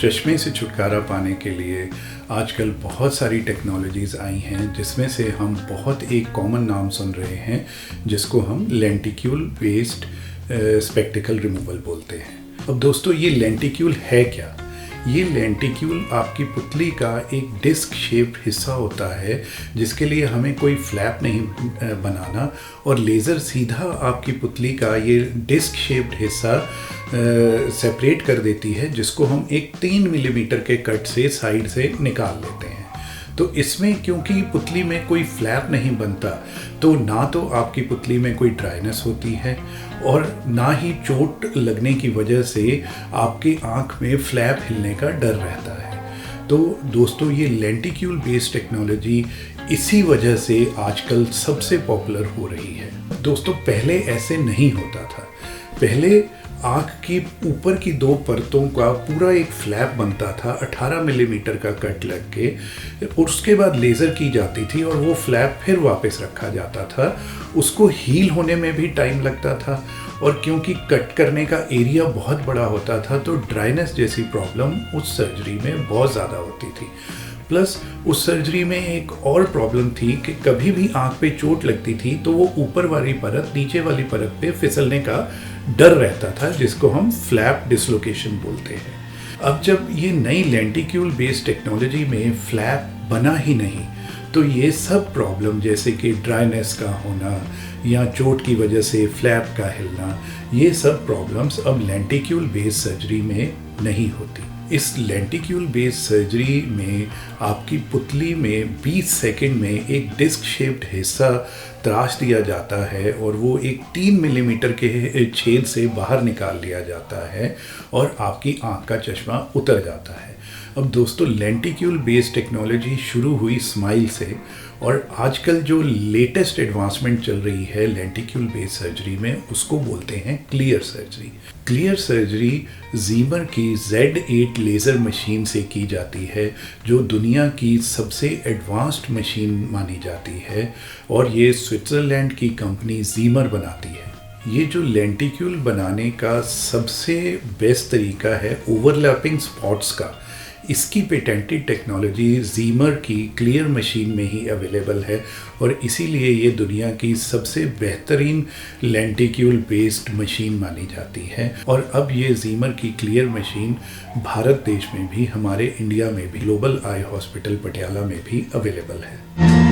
चश्मे से छुटकारा पाने के लिए आजकल बहुत सारी टेक्नोलॉजीज़ आई हैं, जिसमें से हम बहुत एक कॉमन नाम सुन रहे हैं जिसको हम लेंटिक्यूल बेस्ड स्पेक्टिकल रिमूवल बोलते हैं। अब दोस्तों, ये लेंटिक्यूल है क्या? ये लेंटिक्यूल आपकी पुतली का एक डिस्क शेप्ड हिस्सा होता है, जिसके लिए हमें कोई फ्लैप नहीं बनाना और लेज़र सीधा आपकी पुतली का ये डिस्क शेप्ड हिस्सा सेपरेट कर देती है, जिसको हम एक 3 मिलीमीटर के कट से साइड से निकाल लेते हैं। तो इसमें क्योंकि पुतली में कोई फ्लैप नहीं बनता, तो ना तो आपकी पुतली में कोई ड्राइनेस होती है और ना ही चोट लगने की वजह से आपकी आँख में फ्लैप हिलने का डर रहता है। तो दोस्तों, ये लेंटिक्यूल बेस्ड टेक्नोलॉजी इसी वजह से आजकल सबसे पॉपुलर हो रही है। दोस्तों, पहले ऐसे नहीं होता था। पहले आँख की ऊपर की 2 परतों का पूरा एक फ्लैप बनता था, 18 मिलीमीटर का कट लग के, और उसके बाद लेज़र की जाती थी और वो फ्लैप फिर वापस रखा जाता था। उसको हील होने में भी टाइम लगता था और क्योंकि कट करने का एरिया बहुत बड़ा होता था, तो ड्राइनेस जैसी प्रॉब्लम उस सर्जरी में बहुत ज़्यादा होती थी। प्लस उस सर्जरी में एक और प्रॉब्लम थी कि कभी भी आँख पे चोट लगती थी तो वो ऊपर वाली परत नीचे वाली परत पे फिसलने का डर रहता था, जिसको हम फ्लैप डिसलोकेशन बोलते हैं। अब जब ये नई लेंटिक्यूल बेस्ड टेक्नोलॉजी में फ्लैप बना ही नहीं, तो ये सब प्रॉब्लम जैसे कि ड्राइनेस का होना या चोट की वजह से फ्लैप का हिलना, ये सब प्रॉब्लम्स अब लेंटिक्यूल बेस्ड सर्जरी में नहीं होती। इस लेंटिक्यूल बेस्ड सर्जरी में आपकी पुतली में 20 सेकंड में एक डिस्क शेप्ड हिस्सा तराश दिया जाता है और वो एक 3 मिलीमीटर के छेद से बाहर निकाल लिया जाता है और आपकी आँख का चश्मा उतर जाता है। अब दोस्तों, लेंटिक्यूल बेस्ड टेक्नोलॉजी शुरू हुई स्माइल से और आजकल जो लेटेस्ट एडवांसमेंट चल रही है लेंटिक्यूल बेस्ड सर्जरी में, उसको बोलते हैं clear surgery. Clear surgery Zimmer की Z8 लेज़र मशीन से की जाती है, जो दुनिया की सबसे एडवांस्ड मशीन मानी जाती है और ये स्विट्ज़रलैंड की कंपनी जीमर बनाती है। ये जो लेंटिक्यूल बनाने का सबसे बेस्ट तरीका है ओवरलैपिंग स्पॉट्स का, इसकी पेटेंटेड टेक्नोलॉजी जीमर की क्लियर मशीन में ही अवेलेबल है और इसीलिए ये दुनिया की सबसे बेहतरीन लेंटिक्यूल बेस्ड मशीन मानी जाती है। और अब ये जीमर की क्लियर मशीन भारत देश में भी, हमारे इंडिया में भी, ग्लोबल आई हॉस्पिटल पटियाला में भी अवेलेबल है।